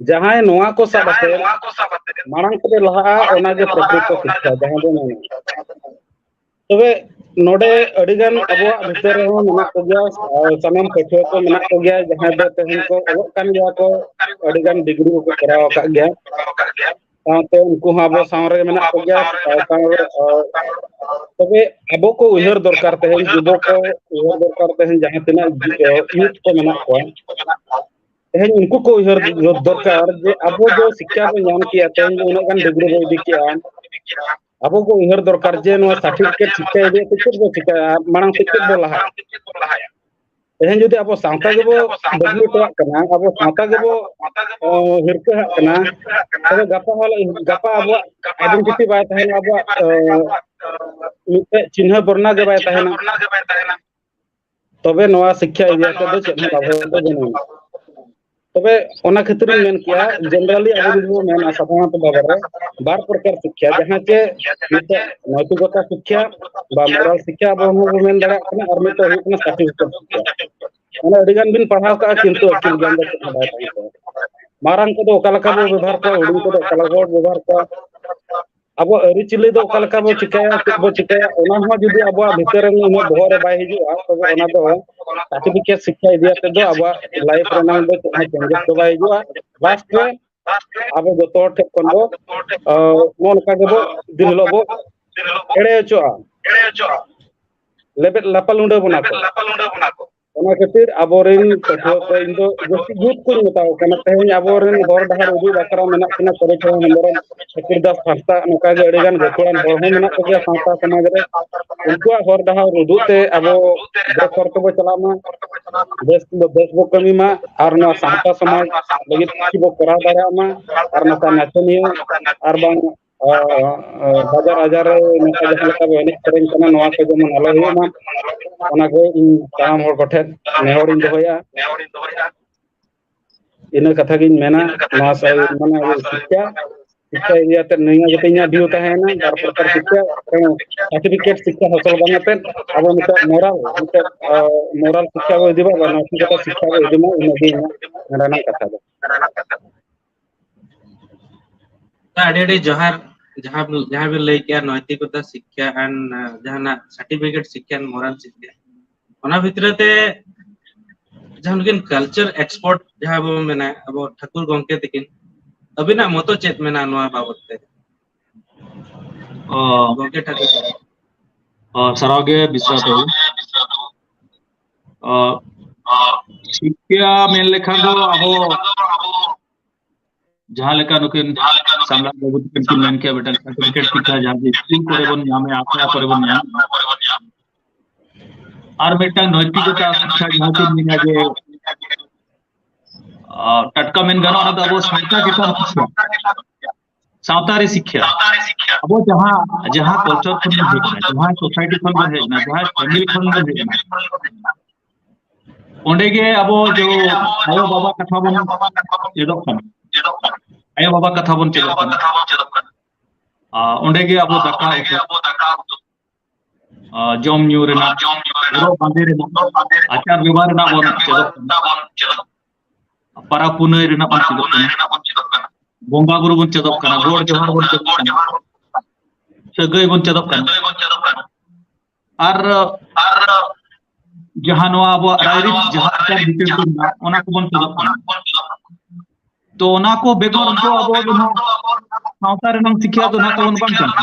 जहां नोआ को साबते मारंग पे लहा ओना जे प्रकृत शिक्षा जहां दो मेना तबे नोडे अडिगान अबवा भितर रे मेना को गया सनम पठे को मेना को गया जहां दो तेहन को ओक कान गया को अडिगान डिग्री को कराव का गया ताते उनको हाबो सावरे मेना को गया तबे अबो को उहर दरकार तेहन जुबो को उहर दरकार तेहन जहां तिना यूथ को मेना को तेहन उनको को उहर दरकार जे अबो जो शिक्षा को नाम किया तेहन उना गान डिग्री हो दी किया अबो को उहर दरकार जे नो सर्टिफिकेट शिक्षा दे टिकट बो शिक्षा मांग टिकट बो लहा तेहन जदि अबो सांता गेबो बदली तो कना अबो सांता गेबो हिरके हा कना तबे गपा अबो आइडेंटिटी बाय तहन अबो मिटे चिन्ह बर्णा के बाय तहन तबे नवा शिक्षा इदिया के दो चेन बाबो दो जने तबे ओना खातिर मेन किया जनरली अब जो मेन साधारणत बाबरे बार प्रकार शिक्षा जहां के मिटे नैतिकता शिक्षा बा मोरल शिक्षा अब हम मेन दरा कना और मिटे हुकना सर्टिफिकेट शिक्षा माने अडिगान बिन पढ़ाव का किंतु अकिल ज्ञान दो मारंग को दो कलका बो व्यवहार को उडी को दो कलका व्यवहार को अब अरिचली दो कलका बो चिकाया ओना हो जदि अब भीतर रे उन भोरे बाय हिजुआ तबे ओना दो सर्टिफिकेट शिक्षा इदिया ते दो अब लाइफ रे नाम दो चेंजेस तो बाय हिजुआ लास्ट रे अब जतो ठे कोन दो मोन का गबो दिनलो बो एड़े चोआ लेबे लापल उंडे बना को ᱚᱱᱟ ᱠᱷᱟᱹᱛᱤᱨ ᱟᱵᱚᱨᱮᱱ ᱯᱟᱹᱴᱷᱩᱣᱟᱹ ᱠᱚ ᱤᱧ ᱫᱚ ᱡᱟᱹᱥᱛᱤ ᱡᱩᱛ ᱠᱚᱧ ᱢᱮᱛᱟᱣ ᱠᱟᱱᱟ ᱛᱮᱦᱮᱧ ᱟᱵᱚᱨᱮᱱ ᱦᱚᱨ ᱰᱟᱦᱟᱨ ᱩᱫᱩᱜ ᱵᱟᱠᱷᱨᱟ ᱢᱮᱱᱟᱜ ᱠᱤᱱᱟ ᱯᱚᱨᱤᱪᱚᱭ ᱦᱮᱢᱵᱨᱚᱢ ᱴᱷᱟᱹᱠᱩᱨᱫᱟᱥ ᱦᱟᱸᱥᱫᱟ ᱱᱚᱝᱠᱟ ᱜᱮ ᱟᱹᱰᱤᱜᱟᱱ ᱜᱟᱹᱠᱷᱩᱲᱟᱱ ᱦᱚᱲ ᱦᱚᱸ ᱢᱮᱱᱟᱜ ᱠᱚᱜᱮᱭᱟ ᱥᱟᱶᱛᱟ ᱥᱚᱢᱟᱡᱽ ᱨᱮ ᱩᱱᱠᱩᱣᱟᱜ ᱦᱚᱨ ᱰᱟᱦᱟर ᱩᱫᱩᱜ ᱛᱮ ᱟᱵᱚ ᱵᱮᱥ ᱦᱚᱨ ᱛᱮᱵᱚ ᱪᱟᱞᱟᱜ ᱢᱟ बेस बो कमी मा और ना साहता समाज लगी की बो करा दाड़ा मा और ना नाचनिया और बांग बाजार आजार नका जहां लका बो एने सेरेन कना नवा को जेमन आलो हुई मा ओना को इन तमाम हर कोठे नेहर इन दोया इन कथा गिन मेना नवा सा माने शिक्षा शिक्षा एरिया ते नया गतिnya view tahena dar प्रकार शिक्षा सर्टिफिकेट शिक्षा हासिल बांगते अब मिटा मोरल शिक्षा को दिबा मानसिक शिक्षा को दिमा इनगे रना कथा दो अडेडे जोहार जहां जहां भी लई के नैतिकता शिक्षा एंड जहाना सर्टिफिकेट शिक्षा एंड मोरल शिक्षा ओना भितरते जहां किन कल्चर एक्सपोर्ट जहां बो मेना अब ठाकुर गंके तकिन अबिना मतो चेत मेना नवा बाबतते गंके ठाकुर सरागे बिस्रा तो शिक्षा मेन लेखा दो अबो जहां लेका नुकिन सामना बाबू तकिन मेन के बेटा सर्टिफिकेट शिक्षा जहां स्कूल करे बन नामे आखड़ा करे बन नाम और बेटा नैतिकता शिक्षा जहां के मिना जे टटका मेन गाना ना अबो सावता के सावतारी शिक्षा अब जहां जहां कल्चर खन हेजना जहां सोसाइटी खन हेजना जहां फैमिली खन हेजना ओंडे गे अब जो आयो बाबा कथा बन चेदक खन आयो बाबा कथा बन चेदक खन ओंडे गे अब दाका जम न्यू रेना रो बांदे रेना आचार व्यवहार रेना बन चेदक पारा पुनय रेना बन चेदक बोंगा गुरु बन चेदक कना गोड़ जोहार बन चेदक कना सगई बन चेदक कना और जहां नवा अब रायरिक जहां का डिटेल को ओना को बन चेदक कना तो ओना को बेगोर दो अब सावता रेना शिक्षा दो ना तवन बन कना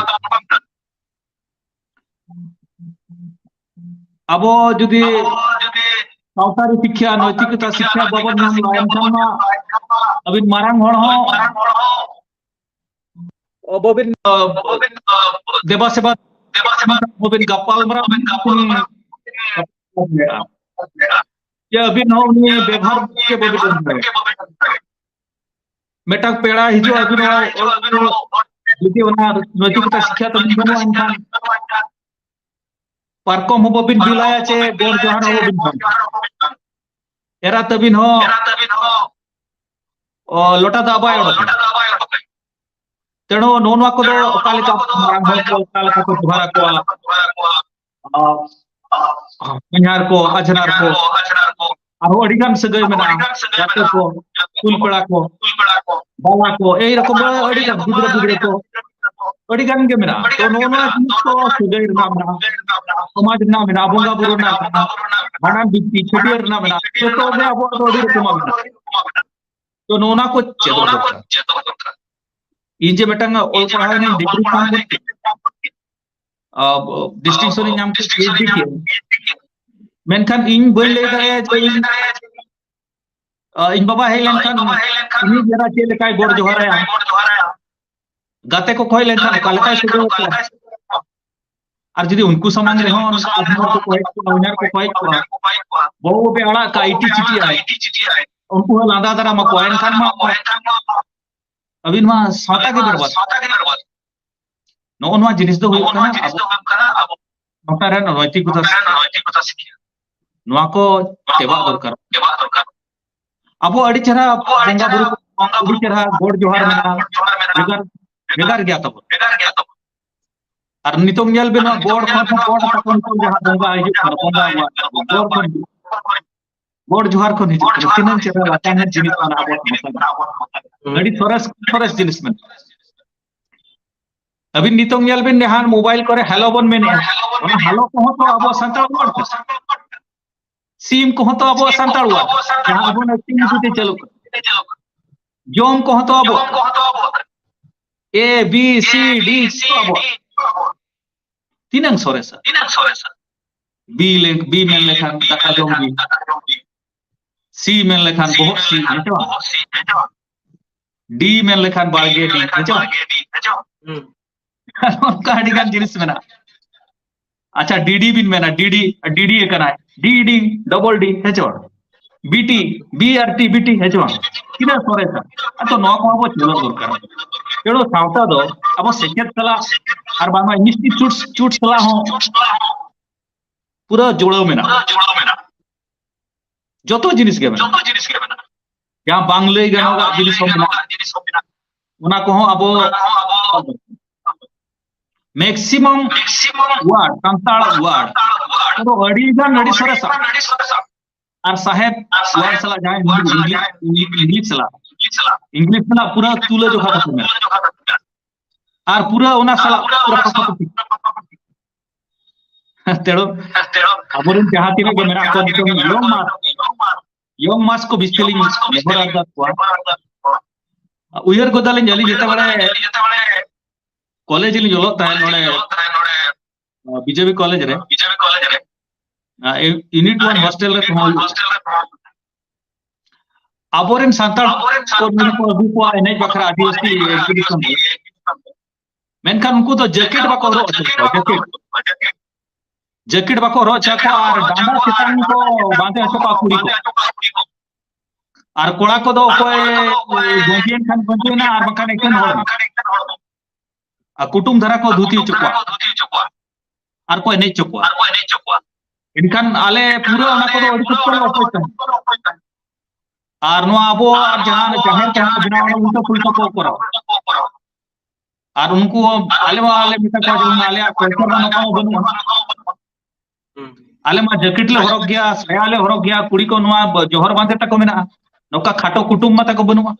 अब जुदी सावतारी शिक्षा नैतिकता शिक्षा बाबत नाम लायन खाना अबिन मारांग हड़ हो बबिन देवा सेवा बबिन गपाल मरा ये अबिन हो उन्हें व्यवहार के बबिन मेटा पेड़ा हिजो अबिन जुदी ओना नैतिकता शिक्षा तो निगम अनखान पारकम हो बबिन बिलाया चे गोर जोहार हो बबिन एरा तबिन हो लोटा दाबाय तेणु नोनवा को ओकालेका मारांग हर को ओकालेका को सुधारा को पंजार को अजनार को आरो अडिगान सगय मेना जाते को कुल पेड़ा को बाला को एई रकम अडिगान गुजरा गुजरा को अडिगान के मेना तो नोनवा को सगय रना मेना समाज ना मेना बोंगा बुरो ना भाणा बिती छटियर ना मेना तो बे अब अडी रकम मेना तो नोना को चेदो इंजे बेटांग ओल पढ़ाई ने डिग्री काम डिस्टिंक्शन नाम के पीएचडी के मेनखान इन बई ले दारे इन बाबा हे लेनखान इन जरा चे लेकाय गोड़ जोहारा गाते को कोई लेनखान कालकाय सुदो और जदी उनको समान रे हो को कोई नौनार को कोई बहु पे अड़ा का आईटी चिटी आए उनको लादा दरा मा कोयन खान मा अबिन मा साता के बर्बाद नोनवा जिनिस दो हुई खाना अब नोटा रे नैतिकता नोआ को तेवा दरकार अब अड़ी चरा बोंगा बुरु अड़ी चरा गोड़ जोहार मेना बेगार गया तब और नितों नेल बेना गोड़ खन तकन को जहां बोंगा आइजु बोंगा गोड़ खन गोड़ जोहार को हिजु तिनन चरा लाटान जिनिस खाना अब अड़ी थोरस जिनिस में अभी नितों नेल बेन नेहान मोबाइल करे हेलो बन मेने ओना हेलो को तो अब संताल वर्ड सिम को तो अब संताल वर्ड जहां अब नथिंग जुते चलो जोम को तो अब ए बी सी डी अब तीनंग सोरेसा बी मेन लेखान दाका जम बी सी मेन लेखान बहुत सी हेचो डी मेन लेखान बागे डी हेचो उनका अड़ी गान जिनिस मेना अच्छा डीडी बिन मेना डीडी डीडी एकना डीडी डबल डी हेचो बीटी बीआरटी बीटी हेचो किना सोरेसा तो नो को अब चलो दरकार केड़ो सावता दो अब सेकेट सला और बांगा इंस्टीट्यूट सला हो पूरा जोड़ो मेना जोतो जिनिस के मेना जहां बांग्ले गनोगा जिनिस हो मेना उना को अब मैक्सिमम वर्ड संताल वर्ड तो अड़ी गान अड़ी सोरेसा और साहेब वर्ड सला जाए इंग्लिश सला पूरा तुले जो खाता में और पूरा उना सला पूरा तेड़ो अबुरन जहां तीन के मेरा को योंग मास को बिस्केलिंग नेबर आदा को उयर गोदालिन जली जेता बड़े कॉलेज लिन जलो ताय नोडे बीजेपी कॉलेज रे यूनिट 1 हॉस्टल रे अबोरेन सांताल को अभी को एनएच बखरा आदिवासी एग्जीबिशन मेनखान उनको तो जैकेट बाको रो जैकेट बाको रो चाको और डांडा चितान को बांधे हतो का कुड़ी को और कोड़ा को दो कोई गोंगियन खान बंजना और बखान एकन हो आ कुटुम धरा को धुती चुकवा और कोई नहीं चुकवा इनखान आले पूरा ओना को दो अड़ी चुकवा ऑपरेशन और नो आबो और जहां बनावना उनको फुल को करो और उनको आले मिता को आले कल्चर बना को बनु आले मा जैकेट ले हरक गया सयाले हरक गया कुड़ी को नवा जोहर बांधे तक मेना नोका खाटो कुटुम मत को बनुआ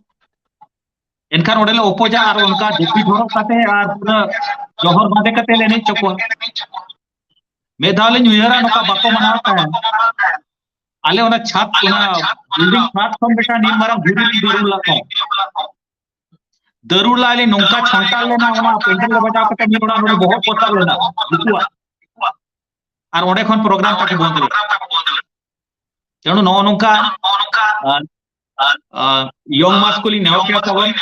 इनखान ओडेले ओपोजा और उनका जैकेट हरक काते और पूरा जोहर बांधे कते ले नहीं चको मेधाले न्यूयरा नोका बाको मनाता है आले ओना छात ओना बिल्डिंग छात कम बेटा नील मारा दरुल लाको दरुल लाले नोका छंटा लेना ओना पेंटर ले बजा कते नी ओना बहुत पोता लेना दुकुआ और ओडे खन प्रोग्राम ताके बंद ले तेणु नो नोका योंग मास को ली नेव के तबन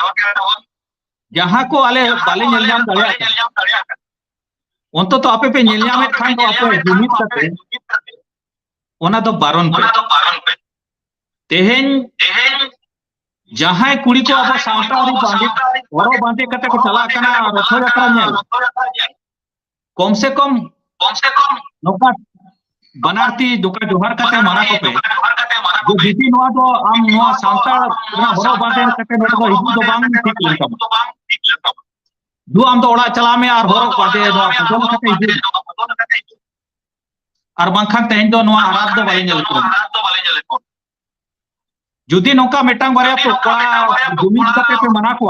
जहां को आले बाले नेलजाम दलिया उनको तो आपे पे नेलजाम में खान तो आपे जुमित करते ओना तो बारन पे तेहेन जहां कुड़ी को अब सावता और बांधे कते को चला कना रथ यात्रा नेल कम से कम नोका बनारती दुका जोहर कते माना को पे जो बीती नोआ तो आम नोआ सांता ना हरो बांधे कते नोट को हिबू दो बांग ठीक लेता दो आम तो ओड़ा चला में और हरो बांधे नोआ फजल कते हिबू और बांखान तेन दो नोआ आराध दो बाले जल को जुदी नोका मेटांग बारे तो का जुमित कते पे मना को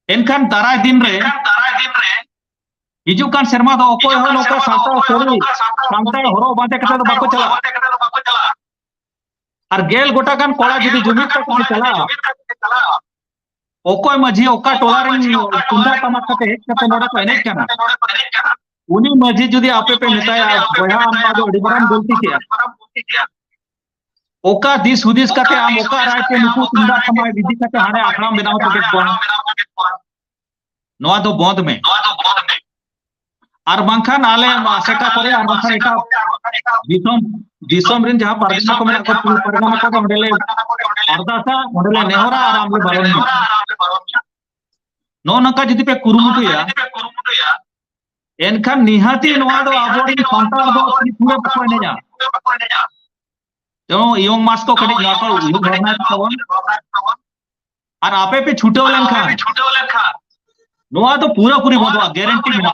एनखान दाराय दिन रे हिजुकान शर्मा दो कोई हो नोका सांता सोरी सांता हरो बांधे कते तो बाको चला और गेल गोटा गान कोड़ा जुदी जुमित तक चला ओकोय मझी ओका टोला रे कुंडा टमाट कते हेक कते नोडा को एने kana उनी मझी जुदी आपे पे नेताया बया आमा दो डिबरान गलती किया ओका दिस हुदिस कते आम ओका राय पे नुकु कुंडा समय विधि कते हाने आखड़ा बनाव तो के नोआ दो बंद में और बांखान आले सेटा करे और बांखान एटा दिसम रिन जहां पारगना को मेना को पारगना को ओडेले अरदासा ओडेले नेहरा और आमले बारन नो नका जदि पे कुरुमुटुया एनखान निहाती नोआ दो आबोरी संताल दो पूरा पको ने जा तो योंग मास को कड़ी ना को उलु भरना तवन और आपे पे छूटे लेनखान नोआ तो पूरा पूरी बंदवा गारंटी मेना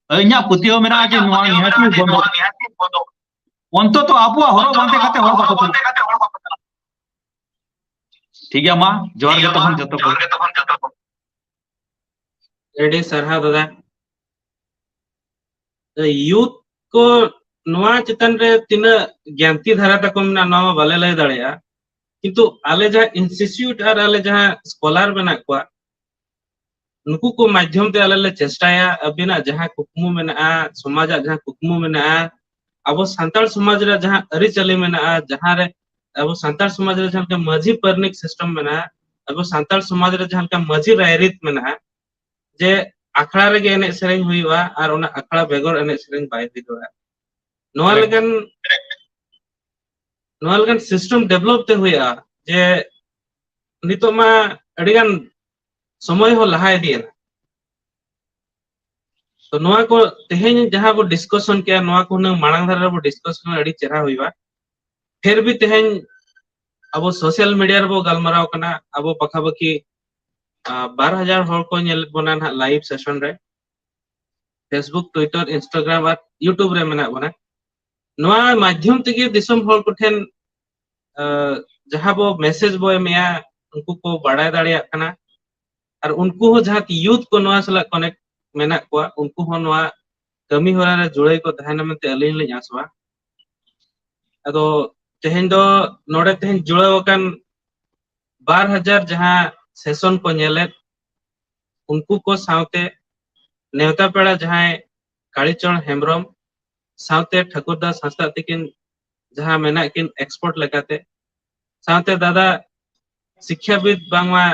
इन्या पुतियो मेना जे नोआ निहाती बंदो अंत तो आबुआ हरो बांधे कते हर बाको ठीक है मां जोर के तहन जतो एडी सरहा दादा यूथ को नोआ चितन रे तीन ज्ञानती धारा तक ना नवा बाले लय दाड़िया किंतु आले जा इंस्टीट्यूट और आले जा स्कॉलर बना को नुकु को माध्यम ते आले ले चेष्टाया अबिना जहां कुकमु मेना समाज जहां कुकमु मेना अब सांताल समाज रे जहां अरि चली मेना जहां रे अब सांताल समाज रे जहां माझी परनिक सिस्टम मेना अब सांताल समाज रे जहां माझी रायरित मेना जे आखड़ा रे गे एने सेरेंग हुईवा आर ओना आखड़ा बेगर एने सेरेंग बाय दिदोआ नोआ लगन सिस्टम डेवलप ते हुआ जे नितो मा अडिगान समय हो लहा इदियना तो नोआ को तेहेन जहां बो डिस्कशन के नोआ को न मांग धारा बो डिस्कशन अड़ी चेहरा हुईवा फिर भी तेहेन अब सोशल मीडिया रे बो गलमराव कना अब पखाबकी 12,000 हॉल को नेल बना ना लाइव सेशन रे फेसबुक ट्विटर इंस्टाग्राम और यूट्यूब रे मेना बना नोआ माध्यम तगे दिसम हॉल को ठेन जहां बो मैसेज बो एमिया उनको को बड़ाय दाड़िया कना और उनको हो जहां यूथ को नोआ सला कनेक्ट मेना को उनको हो नोआ कमी होरा रे जुड़े को तहना में ते अलिन ले आसवा अदो तेहेन दो नोडे तेहेन जुड़ावकन 12,000 जहां सेशन को नेले उनको को सावते नेवता पेड़ा जहां कालीचरण हेम्ब्रम सावते ठाकुरदास हंसदा तिकिन जहां मेना किन एक्सपोर्ट लगाते सावते दादा शिक्षाविद बांगवा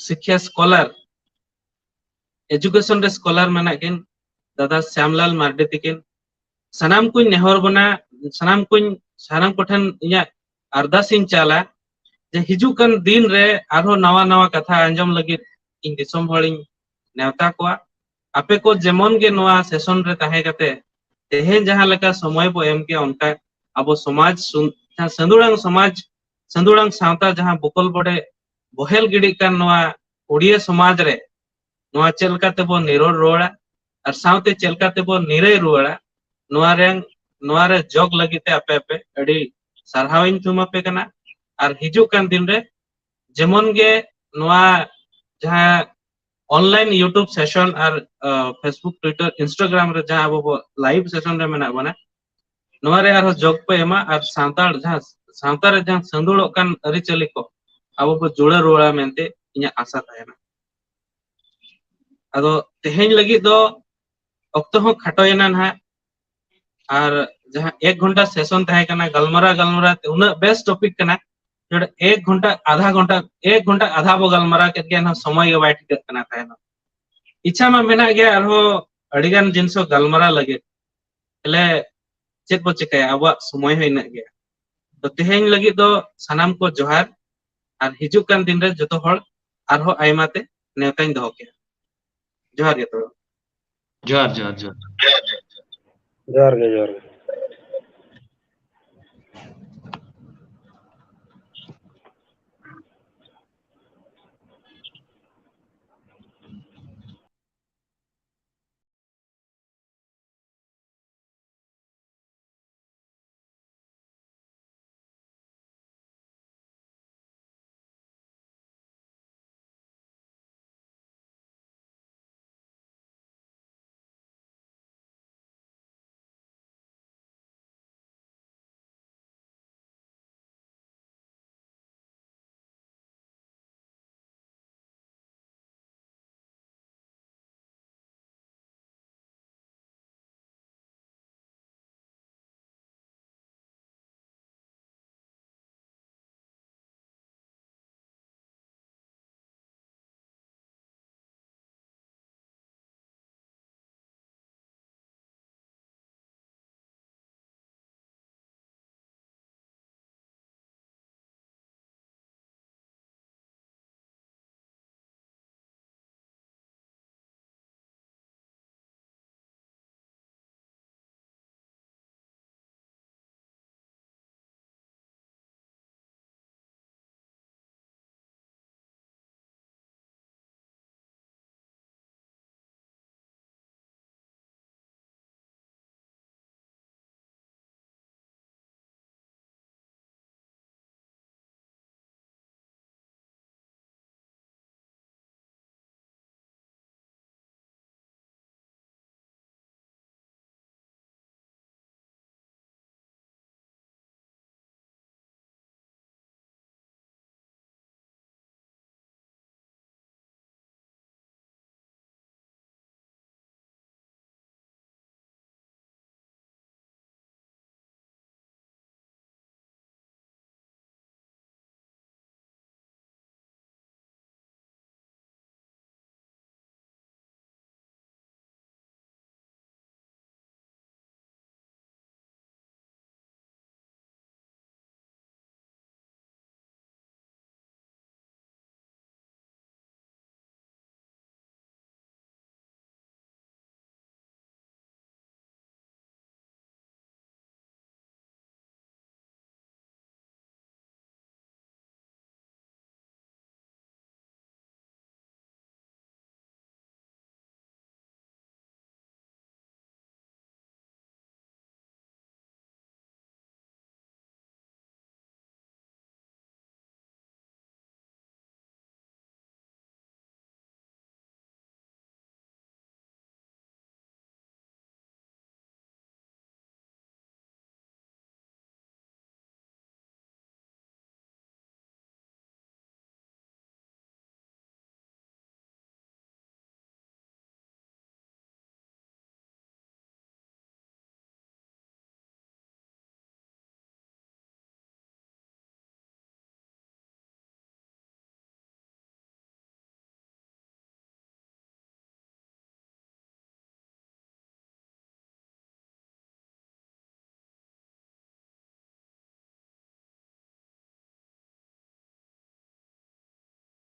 शिक्षा स्कॉलर एजुकेशन रे स्कॉलर मेना किन दादा श्यामलाल मार्डी तिकिन सनाम कुन नेहर बना सनाम कोठन इया अरदासिन चाला जे हिजुकन दिन रे आरो नवा नवा कथा अंजम लगी इन दिसम हॉलिंग नेवता को आपे को जेमन गे नवा सेशन रे ताहे कते तेहेन जहां लका समय बो एम के उनका अब समाज संदुड़ांग सावता जहां बुकल बड़े बहेल गिड़ी कान नवा ओडिया समाज रे नवा चेलका ते बो निरोड़ रोड़ा और सावते चेलका ते बो निरे रोड़ा नवा रे जग लगीते आपे आपे अड़ी सरहाविन तुमा पे कना और हिजु कान दिन रे जेमन गे नवा जहां ऑनलाइन यूट्यूब सेशन और फेसबुक ट्विटर इंस्टाग्राम रे जहां अब लाइव सेशन रे मेना बना नवा रे आरो जग पे एमा और सांताल जहां सांता रे जहां संदुड़ो कान अरि चली को अब बो जुड़ा रोड़ा मेनते इया आशा तायना अदो तेहेन लगी दो अक्तो हो खटोयना ना और जहां 1 घंटा सेशन ताहे कना गलमरा उना बेस्ट टॉपिक कना जोड़ 1 घंटा आधा बो गलमरा के के ना समय के बाइट कना ताहेना इच्छा मा मेना गया आरो अडिगान जिनसो गलमरा लगे ले चेक बो चिकाया अब समय होइना गया तो तेहेन लगी दो सनाम को जोहार और हिजुकान दिन रे जतो हर आरो आइमाते नेवताइन दहो के जोहार गे तो जोहार जोहार जोहार जोहार गे